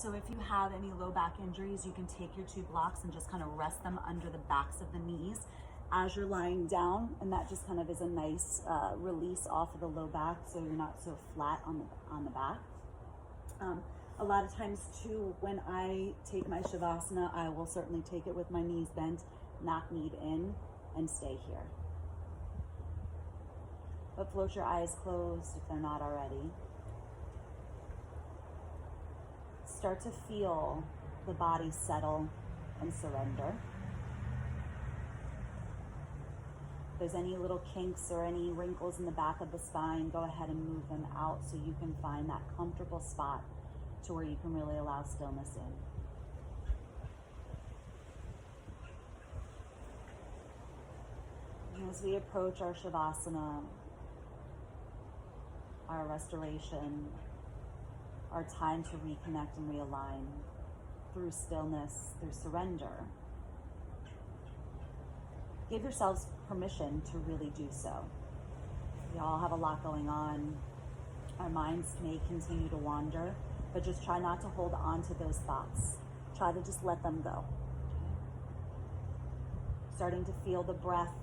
So if you have any low back injuries, you can take your 2 blocks and just kind of rest them under the backs of the knees as you're lying down, and that just kind of is a nice release off of the low back, so you're not so flat on the back. A lot of times too, when I take my Shavasana, I will certainly take it with my knees bent, knock knee in, and stay here. But float your eyes closed if they're not already. Start to feel the body settle and surrender. If there's any little kinks or any wrinkles in the back of the spine, go ahead and move them out so you can find that comfortable spot to where you can really allow stillness in. And as we approach our Shavasana, our restoration, our time to reconnect and realign through stillness, through surrender, give yourselves permission to really do so. We all have a lot going on. Our minds may continue to wander, but just try not to hold on to those thoughts. Try to just let them go. Starting to feel the breath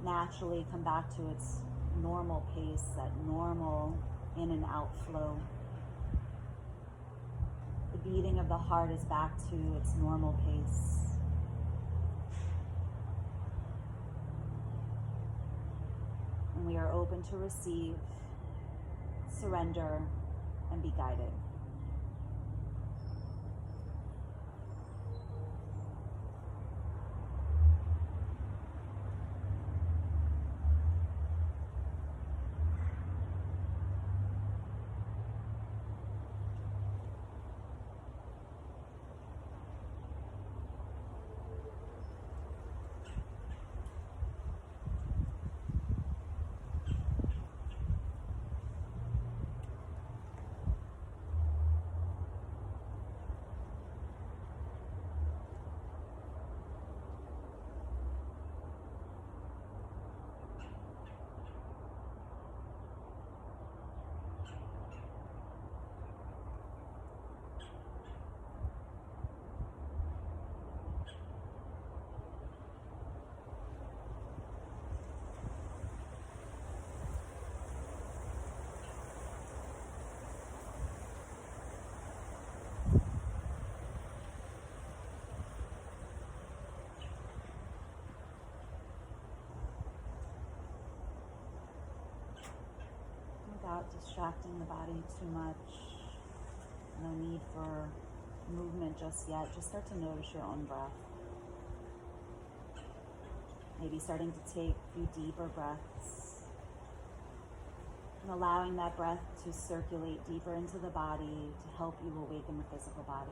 naturally come back to its normal pace, that normal in and out flow. The beating of the heart is back to its normal pace. And we are open to receive, surrender, and be guided. Without distracting the body too much. No need for movement just yet. Just start to notice your own breath. Maybe starting to take a few deeper breaths and allowing that breath to circulate deeper into the body to help you awaken the physical body.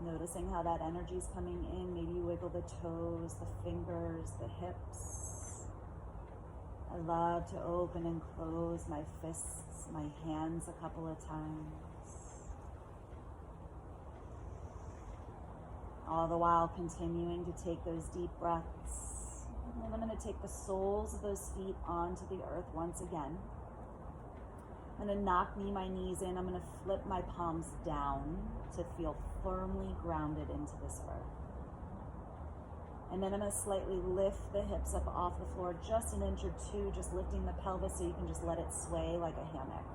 Noticing how that energy is coming in. Maybe you wiggle the toes, the fingers, the hips. I love to open and close my fists, my hands a couple of times. All the while continuing to take those deep breaths. And then I'm going to take the soles of those feet onto the earth once again. I'm going to knock my knees in. I'm going to flip my palms down to feel firmly grounded into this earth. And then I'm going to slightly lift the hips up off the floor just an inch or two, just lifting the pelvis so you can just let it sway like a hammock.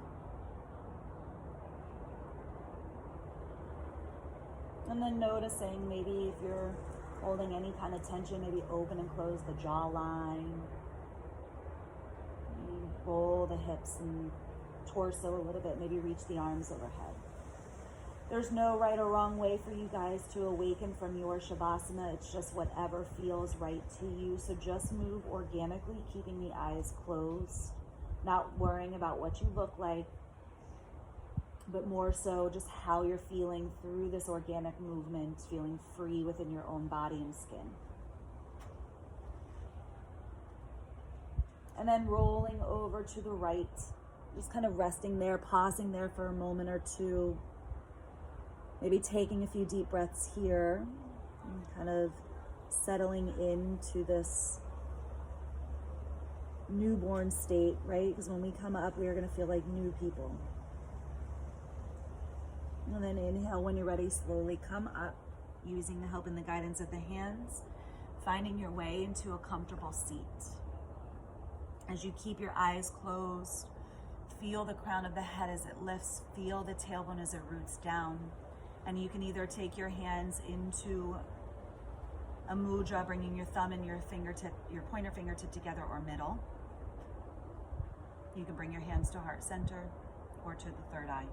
And then noticing maybe if you're holding any kind of tension, maybe open and close the jawline. Maybe roll the hips and torso a little bit, maybe reach the arms overhead. There's no right or wrong way for you guys to awaken from your Shavasana. It's just whatever feels right to you. So just move organically, keeping the eyes closed, not worrying about what you look like, but more so just how you're feeling through this organic movement, feeling free within your own body and skin. And then rolling over to the right, just kind of resting there, pausing there for a moment or two. Maybe taking a few deep breaths here and kind of settling into this newborn state, right? Because when we come up, we are going to feel like new people. And then inhale when you're ready, slowly come up using the help and the guidance of the hands, finding your way into a comfortable seat. As you keep your eyes closed, feel the crown of the head as it lifts, feel the tailbone as it roots down. And you can either take your hands into a mudra, bringing your thumb and your fingertip, your pointer fingertip together, or middle. You can bring your hands to heart center or to the third eye.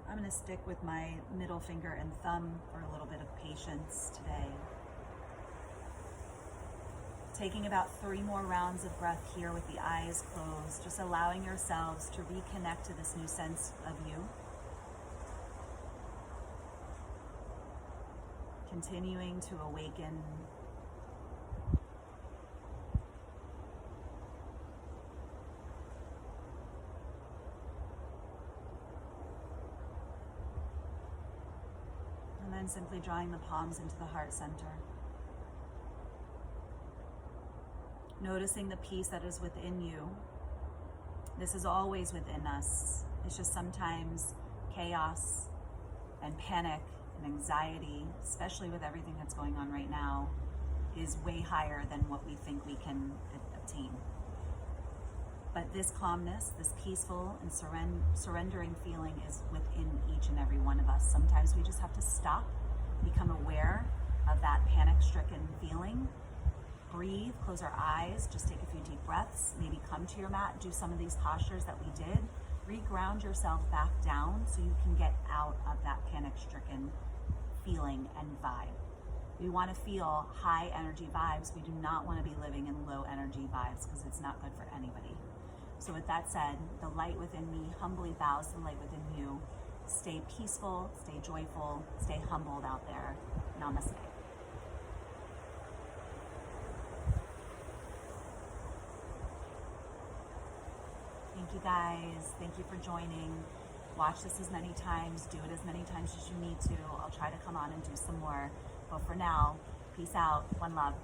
I'm going to stick with my middle finger and thumb for a little bit of patience today. Taking about 3 more rounds of breath here with the eyes closed, just allowing yourselves to reconnect to this new sense of you. Continuing to awaken. And then simply drawing the palms into the heart center. Noticing the peace that is within you. This is always within us. It's just sometimes chaos and panic and anxiety, especially with everything that's going on right now, is way higher than what we think we can obtain. But this calmness, this peaceful and surrendering feeling is within each and every one of us. Sometimes we just have to stop, become aware of that panic-stricken feeling, breathe, close our eyes, just take a few deep breaths, maybe come to your mat, do some of these postures that we did, re-ground yourself back down so you can get out of that panic-stricken feeling and vibe. We want to feel high energy vibes. We do not want to be living in low energy vibes because it's not good for anybody. So with that said, the light within me humbly bows to the light within you. Stay peaceful, stay joyful, stay humbled out there. Namaste. Thank you guys. Thank you for joining. Watch this as many times. Do it as many times as you need to. I'll try to come on and do some more. But for now, peace out. One love.